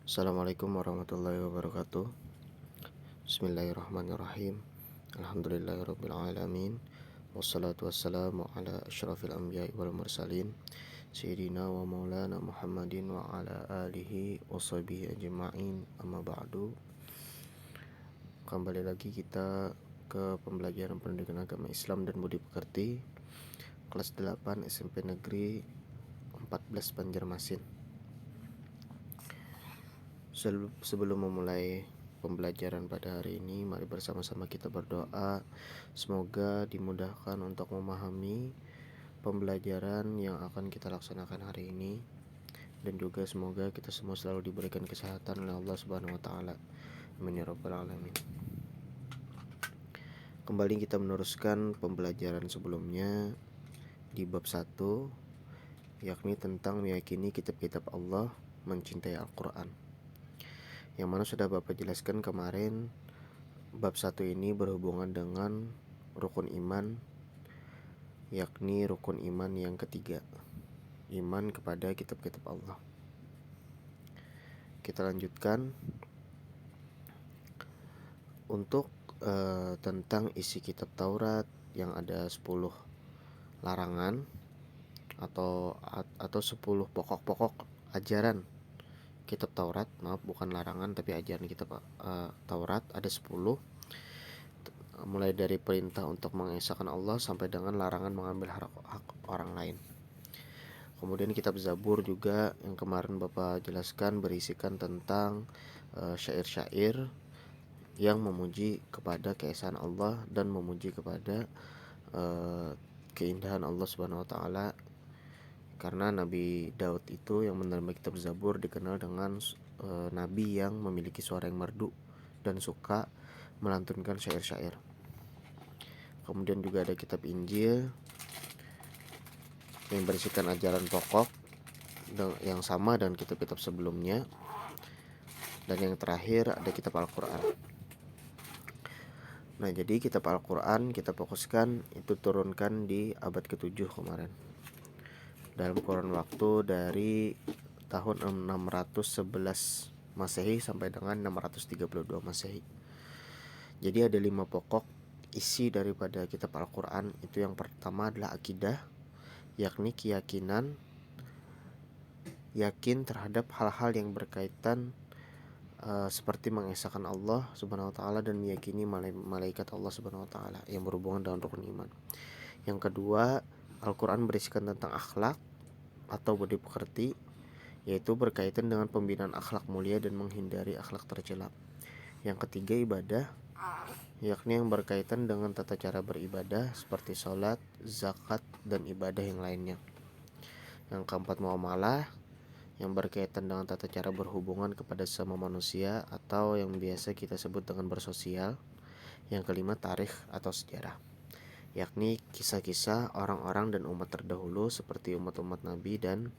Assalamualaikum warahmatullahi wabarakatuh. Bismillahirrahmanirrahim. Alhamdulillahirrabbilalamin. Wassalatu wassalamu ala asyrafil anbiya'i wal mursalin Sayyidina wa maulana Muhammadin wa ala alihi wa sahbihi ajma'in. Amma ba'du. Kembali lagi kita ke pembelajaran pendidikan agama Islam dan budi pekerti, kelas 8 SMP Negeri 14 Banjarmasin. Sebelum memulai pembelajaran pada hari ini, mari bersama-sama kita berdoa. Semoga dimudahkan untuk memahami pembelajaran yang akan kita laksanakan hari ini, dan juga semoga kita semua selalu diberikan kesehatan oleh Allah Subhanahu wa taala. Amin ya rabbal alamin. Kembali kita meneruskan pembelajaran sebelumnya di bab 1, yakni tentang meyakini kitab-kitab Allah, mencintai Al-Qur'an. Yang mana sudah Bapak jelaskan kemarin, bab 1 ini berhubungan dengan rukun iman, yakni rukun iman yang ketiga, iman kepada kitab-kitab Allah. Kita lanjutkan untuk tentang isi kitab Taurat yang ada 10 larangan atau 10 pokok-pokok ajaran kitab Taurat. Maaf, bukan larangan tapi ajaran kitab Taurat ada 10, mulai dari perintah untuk mengesahkan Allah sampai dengan larangan mengambil hak orang lain. Kemudian kitab Zabur juga yang kemarin Bapak jelaskan berisikan tentang syair-syair yang memuji kepada keesaan Allah dan memuji kepada keindahan Allah Subhanahu wa taala. Karena Nabi Daud itu yang menerima kitab Zabur dikenal dengan nabi yang memiliki suara yang merdu dan suka melantunkan syair-syair. Kemudian juga ada kitab Injil yang berisikan ajaran pokok yang sama dengan kitab-kitab sebelumnya. Dan yang terakhir ada kitab Al-Quran. Nah, jadi kitab Al-Quran kita fokuskan itu turunkan di abad ke-7 kemarin, dalam kurun waktu dari tahun 611 Masehi sampai dengan 632 Masehi. Jadi ada 5 pokok isi daripada kitab Al-Quran. Itu yang pertama adalah akidah, yakni keyakinan, yakin terhadap hal-hal yang berkaitan seperti mengesahkan Allah Subhanahu wa taala dan meyakini malaikat Allah Subhanahu wa taala yang berhubungan dengan rukun iman. Yang kedua, Al-Quran berisikan tentang akhlak atau budi pekerti, yaitu berkaitan dengan pembinaan akhlak mulia dan menghindari akhlak tercela. Yang ketiga, ibadah, yakni yang berkaitan dengan tata cara beribadah seperti sholat, zakat, dan ibadah yang lainnya. Yang keempat, muamalah, yang berkaitan dengan tata cara berhubungan kepada sesama manusia atau yang biasa kita sebut dengan bersosial. Yang kelima, tarikh atau sejarah, yakni kisah-kisah orang-orang dan umat terdahulu seperti umat-umat Nabi dan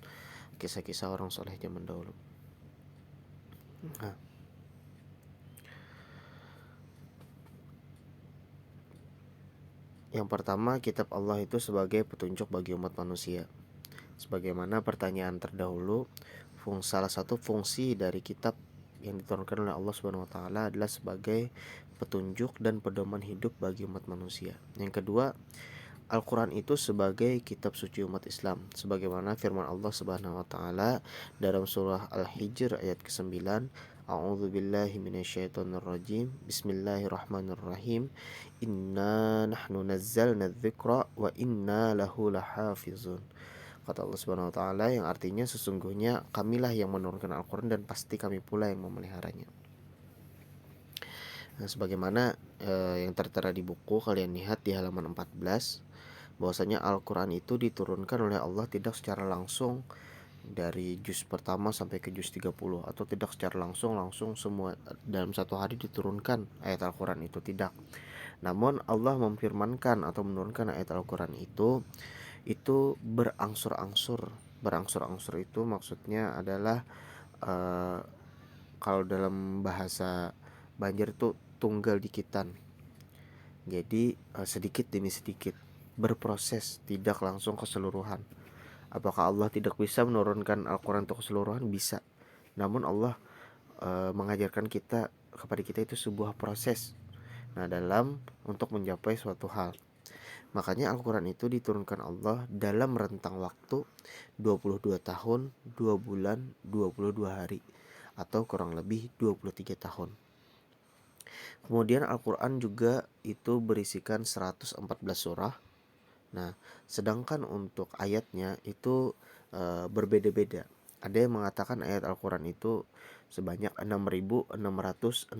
kisah-kisah orang soleh zaman dahulu. Nah, yang pertama, kitab Allah itu sebagai petunjuk bagi umat manusia. Sebagaimana pertanyaan terdahulu, salah satu fungsi dari kitab yang diturunkan oleh Allah Subhanahu wa taala adalah sebagai petunjuk dan pedoman hidup bagi umat manusia. Yang kedua, Al-Quran itu sebagai kitab suci umat Islam, sebagaimana firman Allah Subhanahu wa taala dalam surah Al-Hijr ayat ke-9, A'udzubillahi minasyaitonirrajim. Bismillahirrahmanirrahim. Inna nahnu nazzalna dzikra wa inna lahu lahafizun. Kata Allah Subhanahu wa taala, yang artinya sesungguhnya kamilah yang menurunkan Al-Quran dan pasti kami pula yang memeliharanya. Nah, sebagaimana yang tertera di buku, kalian lihat di halaman 14, bahwasanya Al-Quran itu diturunkan oleh Allah tidak secara langsung dari juz pertama sampai ke juz 30, atau tidak secara langsung semua dalam satu hari diturunkan ayat Al-Quran itu, tidak. Namun Allah memfirmankan atau menurunkan ayat Al-Quran itu berangsur-angsur. Berangsur-angsur itu maksudnya adalah kalau dalam bahasa Banjar itu tunggal dikitan. Jadi sedikit demi sedikit berproses, tidak langsung keseluruhan. Apakah Allah tidak bisa menurunkan Al-Quran untuk keseluruhan? Bisa. Namun Allah mengajarkan kita kepada kita itu sebuah proses. Nah, dalam untuk mencapai suatu hal. Makanya Al-Quran itu diturunkan Allah dalam rentang waktu 22 tahun, 2 bulan, 22 hari, atau kurang lebih 23 tahun. Kemudian Al-Quran juga itu berisikan 114 surah. Nah, sedangkan untuk ayatnya itu berbeda-beda. Ada yang mengatakan ayat Al-Quran itu sebanyak 6.666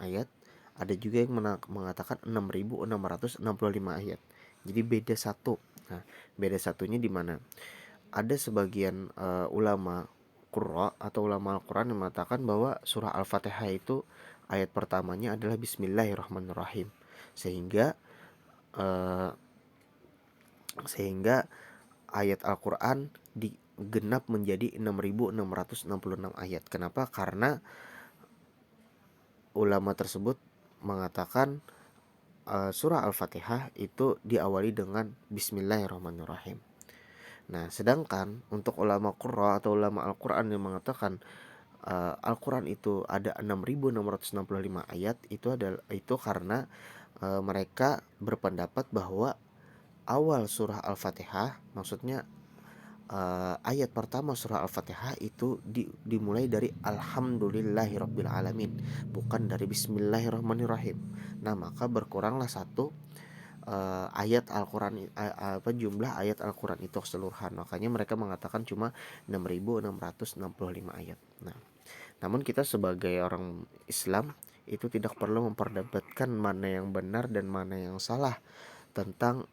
ayat. Ada juga yang mengatakan 6.665 ayat. Jadi beda satu. Nah, beda satunya di mana? Ada sebagian ulama Qurra atau ulama Al-Quran yang mengatakan bahwa surah Al-Fatihah itu ayat pertamanya adalah Bismillahirrahmanirrahim. Sehingga uh, sehingga ayat Al-Quran digenap menjadi 6.666 ayat. Kenapa? Karena ulama tersebut mengatakan surah Al-Fatihah itu diawali dengan Bismillahirrahmanirrahim. Nah, sedangkan untuk ulama Qurra atau ulama Al-Quran yang mengatakan Al-Quran itu ada 6.665 ayat, itu karena mereka berpendapat bahwa awal surah Al-Fatihah, maksudnya ayat pertama surah Al-Fatihah itu dimulai dari Alhamdulillahirabbil alamin, bukan dari Bismillahirrahmanirrahim. Nah, maka berkuranglah satu ayat Al-Quran, jumlah ayat Al-Quran itu keseluruhan. Makanya mereka mengatakan cuma 6.665 ayat. Nah, namun kita sebagai orang Islam itu tidak perlu memperdebatkan mana yang benar dan mana yang salah tentang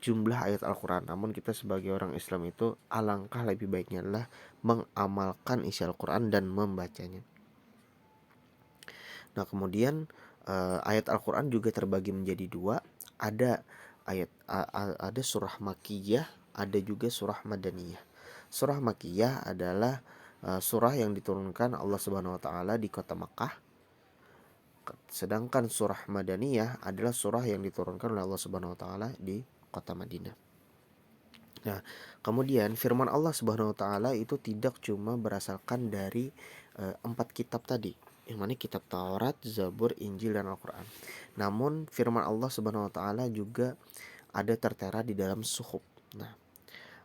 jumlah ayat Al-Quran. Namun kita sebagai orang Islam itu alangkah lebih baiknya adalah mengamalkan isi Al-Quran dan membacanya. Nah, kemudian ayat Al-Quran juga terbagi menjadi dua. Ada ada surah Makkiyah, ada juga surah Madaniyah. Surah Makkiyah adalah surah yang diturunkan Allah Subhanahu wa taala di kota Makkah. Sedangkan surah Madaniyah adalah surah yang diturunkan oleh Allah Subhanahu wa taala di kota Madinah. Nah, kemudian firman Allah Subhanahu wa taala itu tidak cuma berasalkan dari 4 kitab tadi, yang mana kitab Taurat, Zabur, Injil, dan Al-Quran. Namun firman Allah Subhanahu wa taala juga ada tertera di dalam suhuf. Nah,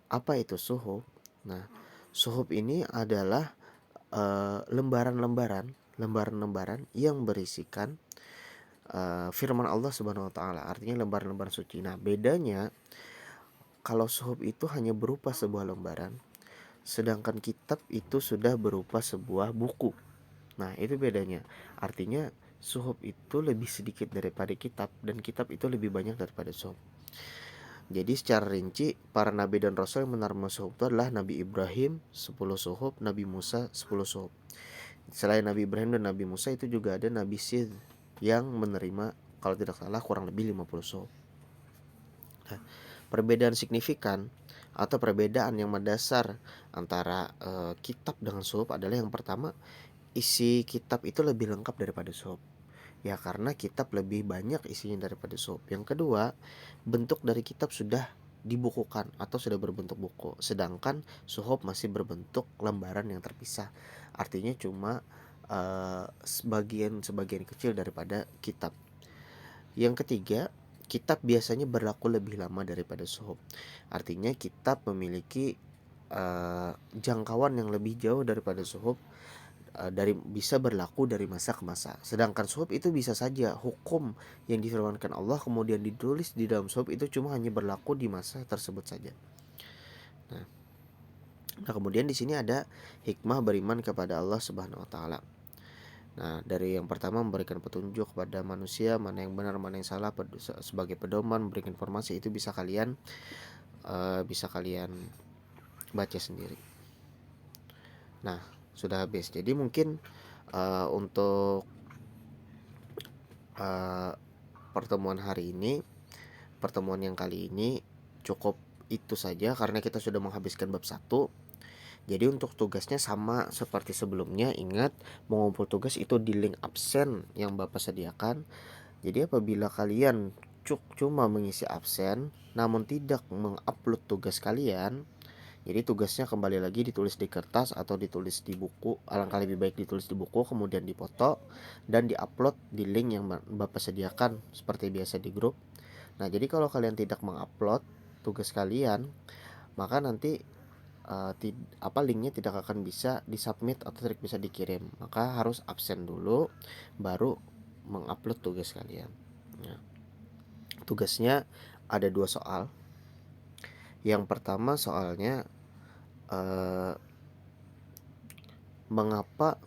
apa itu suhuf? Nah, suhuf ini adalah lembaran-lembaran yang berisikan firman Allah Subhanahu wa taala, artinya lembaran-lembaran suci. Nah, bedanya kalau suhuf itu hanya berupa sebuah lembaran, sedangkan kitab itu sudah berupa sebuah buku. Nah, itu bedanya. Artinya suhuf itu lebih sedikit daripada kitab, dan kitab itu lebih banyak daripada suhuf. Jadi secara rinci, para nabi dan rasul yang menerima suhuf itu adalah Nabi Ibrahim 10 suhuf, Nabi Musa 10 suhuf. Selain Nabi Ibrahim dan Nabi Musa itu juga ada Nabi Sid yang menerima, kalau tidak salah, kurang lebih 50 suhuf. Nah, perbedaan signifikan atau perbedaan yang mendasar antara kitab dengan suhuf adalah yang pertama, isi kitab itu lebih lengkap daripada suhuf. Ya, karena kitab lebih banyak isinya daripada suhuf. Yang kedua, bentuk dari kitab sudah dibukukan atau sudah berbentuk buku, sedangkan suhuf masih berbentuk lembaran yang terpisah. Artinya cuma sebagian kecil daripada kitab. Yang ketiga, kitab biasanya berlaku lebih lama daripada suhuf. Artinya kitab memiliki jangkauan yang lebih jauh daripada suhuf, bisa berlaku dari masa ke masa. Sedangkan suhuf itu bisa saja hukum yang difirmankan Allah kemudian ditulis di dalam suhuf itu cuma hanya berlaku di masa tersebut saja. Nah, kemudian di sini ada hikmah beriman kepada Allah Subhanahu wa taala. Nah, dari yang pertama, memberikan petunjuk kepada manusia mana yang benar mana yang salah sebagai pedoman, memberikan informasi. Itu bisa kalian baca sendiri. Nah, sudah habis. Jadi mungkin untuk pertemuan yang kali ini cukup itu saja, karena kita sudah menghabiskan bab 1. Jadi untuk tugasnya sama seperti sebelumnya. Ingat, mengumpul tugas itu di link absen yang Bapak sediakan. Jadi apabila kalian cuma mengisi absen namun tidak mengupload tugas kalian, Jadi tugasnya kembali lagi ditulis di kertas atau ditulis di buku. Alangkah lebih baik ditulis di buku, kemudian dipoto dan diupload di link yang Bapak sediakan seperti biasa di grup. Nah, jadi kalau kalian tidak mengupload tugas kalian, maka nanti linknya tidak akan bisa disubmit atau tidak bisa dikirim. Maka harus absen dulu baru mengupload tugas kalian. Nah, tugasnya ada 2 soal. Yang pertama soalnya mengapa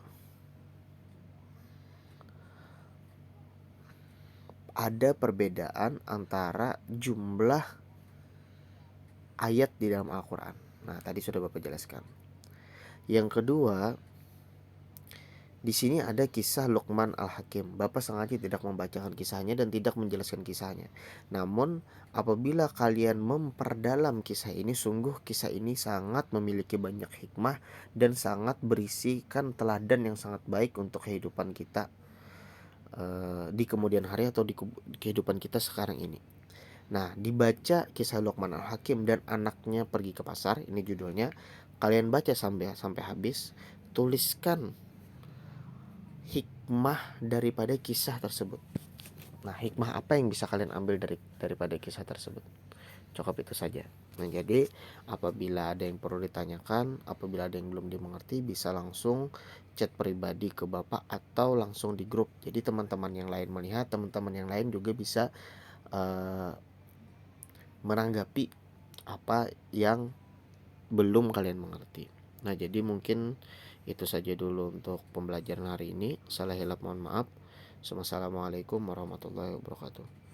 ada perbedaan antara jumlah ayat di dalam Al-Quran. Nah, tadi sudah Bapak jelaskan. Yang kedua, di sini ada kisah Luqman Al-Hakim. Bapak sengaja tidak membacakan kisahnya dan tidak menjelaskan kisahnya. Namun, apabila kalian memperdalam kisah ini, sungguh kisah ini sangat memiliki banyak hikmah dan sangat berisikan teladan yang sangat baik untuk kehidupan kita di kemudian hari atau di kehidupan kita sekarang ini. Nah, dibaca kisah Luqman Al-Hakim dan anaknya pergi ke pasar, ini judulnya. Kalian baca sampai habis, tuliskan hikmah daripada kisah tersebut. Nah, hikmah apa yang bisa kalian ambil daripada kisah tersebut? Cukup itu saja. Nah, jadi apabila ada yang perlu ditanyakan, apabila ada yang belum dimengerti, bisa langsung chat pribadi ke Bapak atau langsung di grup. Jadi teman-teman yang lain melihat, teman-teman yang lain juga bisa menanggapi apa yang belum kalian mengerti. Nah, jadi mungkin itu saja dulu untuk pembelajaran hari ini. Salah hilap mohon maaf. Wassalamualaikum warahmatullahi wabarakatuh.